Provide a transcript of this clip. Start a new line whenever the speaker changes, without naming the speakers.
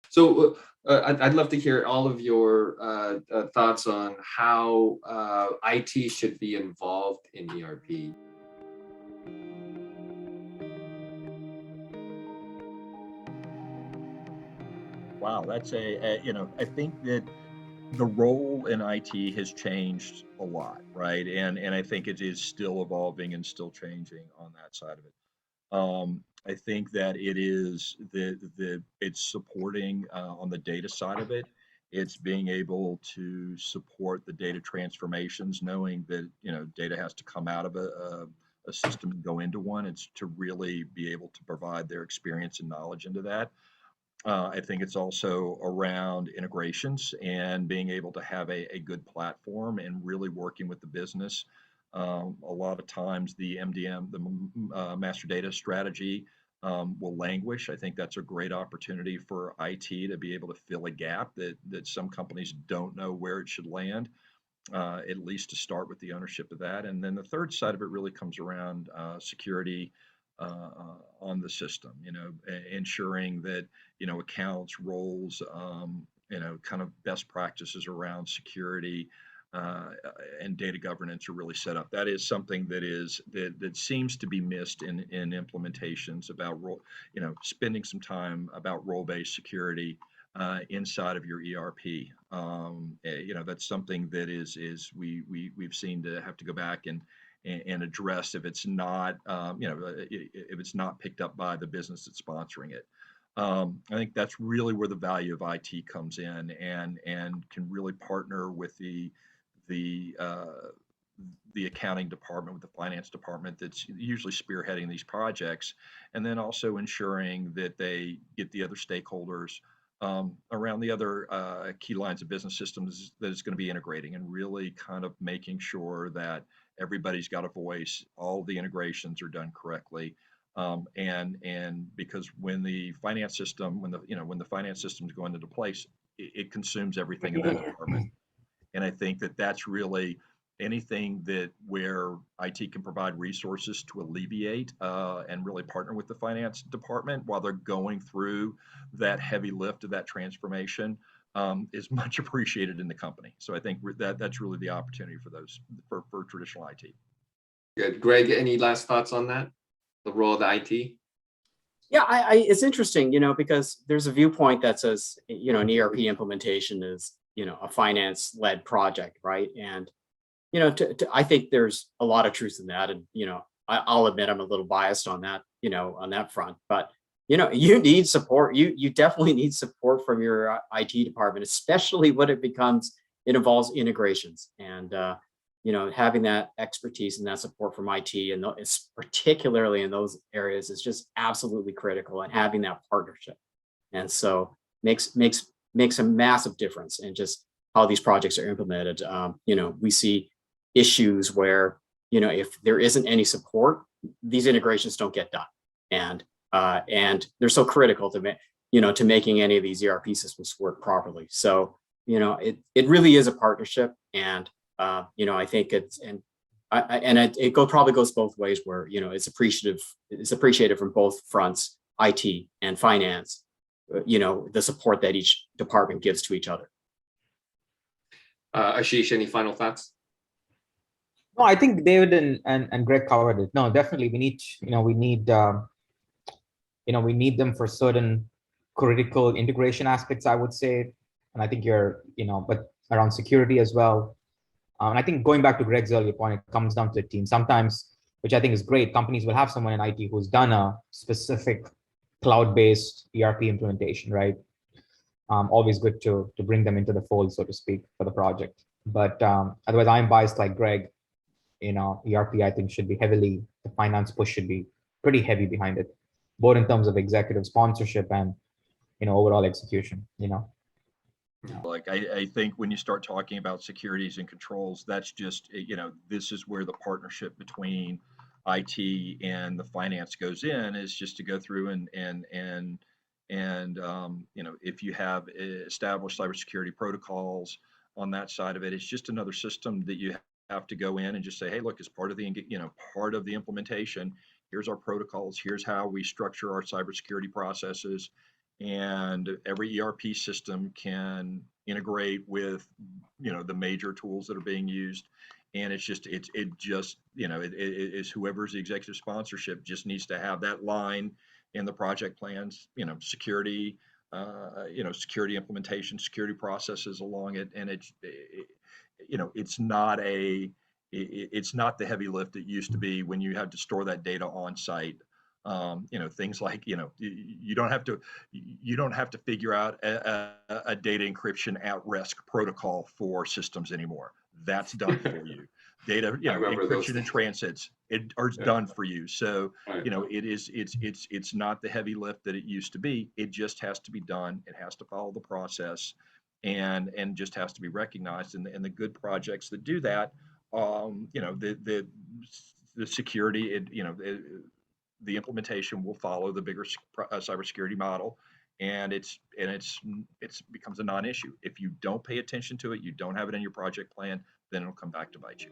So I'd love to hear all of your thoughts on how IT should be involved in ERP.
Wow, that's I think that the role in IT has changed a lot, right? And I think it is still evolving and still changing on that side of it. I think that it is the it's supporting on the data side of it. It's being able to support the data transformations, knowing that data has to come out of a system and go into one. It's to really be able to provide their experience and knowledge into that. I think it's also around integrations and being able to have a good platform and really working with the business. A lot of times the MDM, the master data strategy, will languish. I think that's a great opportunity for IT to be able to fill a gap that some companies don't know where it should land, at least to start with the ownership of that. And then the third side of it really comes around security on the system, ensuring that, accounts, roles, kind of best practices around security and data governance are really set up. That is something that seems to be missed in implementations about role, spending some time about role-based security inside of your ERP. That's something that we've seen to have to go back and address if it's not if it's not picked up by the business that's sponsoring it. I think that's really where the value of IT comes in and can really partner with the uh, the accounting department, with the finance department that's usually spearheading these projects, and then also ensuring that they get the other stakeholders around the other key lines of business systems that it's going to be integrating, and really kind of making sure that everybody's got a voice, all the integrations are done correctly. And because when the finance system, when the finance systems go into place, it consumes everything in that department. And I think that that's really anything that where IT can provide resources to alleviate and really partner with the finance department while they're going through that heavy lift of that transformation is much appreciated in the company. So I think that's really the opportunity for those for traditional IT.
Good. Greg, any last thoughts on that? The role of the IT?
Yeah, it's interesting, because there's a viewpoint that says, an ERP implementation is, a finance-led project, right? And, I think there's a lot of truth in that. And, I'll admit I'm a little biased on that, on that front. But, you need support. You definitely need support from your IT department, especially when it involves integrations. And, having that expertise and that support from IT, and it's particularly in those areas, is just absolutely critical. And having that partnership, and so makes a massive difference in just how these projects are implemented. We see issues where if there isn't any support, these integrations don't get done, and they're so critical to making any of these ERP systems work properly. So it really is a partnership, and I think it probably goes both ways, where it's appreciated from both fronts, IT and finance, the support that each department gives to each other.
Ashish, any final thoughts?
No, I think David and Greg covered it. No, definitely we need we need them for certain critical integration aspects, I would say. And I think but around security as well. And I think going back to Greg's earlier point, it comes down to the team. Sometimes, which I think is great, companies will have someone in IT who's done a specific cloud-based ERP implementation, right? Always good to bring them into the fold, so to speak, for the project. But otherwise, I'm biased like Greg. ERP, I think, the finance push should be pretty heavy behind it, both in terms of executive sponsorship and, overall execution,
Like I think when you start talking about securities and controls, that's just, this is where the partnership between IT and the finance goes in, is just to go through and if you have established cybersecurity protocols on that side of it, it's just another system that you have to go in and just say, hey, look, as part of the implementation, here's our protocols, here's how we structure our cybersecurity processes, and every ERP system can integrate with, the major tools that are being used. And it's just, it is whoever's the executive sponsorship just needs to have that line in the project plans, security implementation, security processes along it. And it's not it's not the heavy lift it used to be when you had to store that data on site. Things like, you don't have to figure out a data encryption at rest protocol for systems anymore. That's done for you. Data,
I remember those
encryption and
things.
transits are
Yeah.
done for you. So,
Right.
it's not the heavy lift that it used to be. It just has to be done. It has to follow the process, and just has to be recognized. And the good projects that do that, the security, the implementation will follow the bigger cybersecurity model, and it's becomes a non-issue. If you don't pay attention to it, you don't have it in your project plan, then it'll come back to bite you.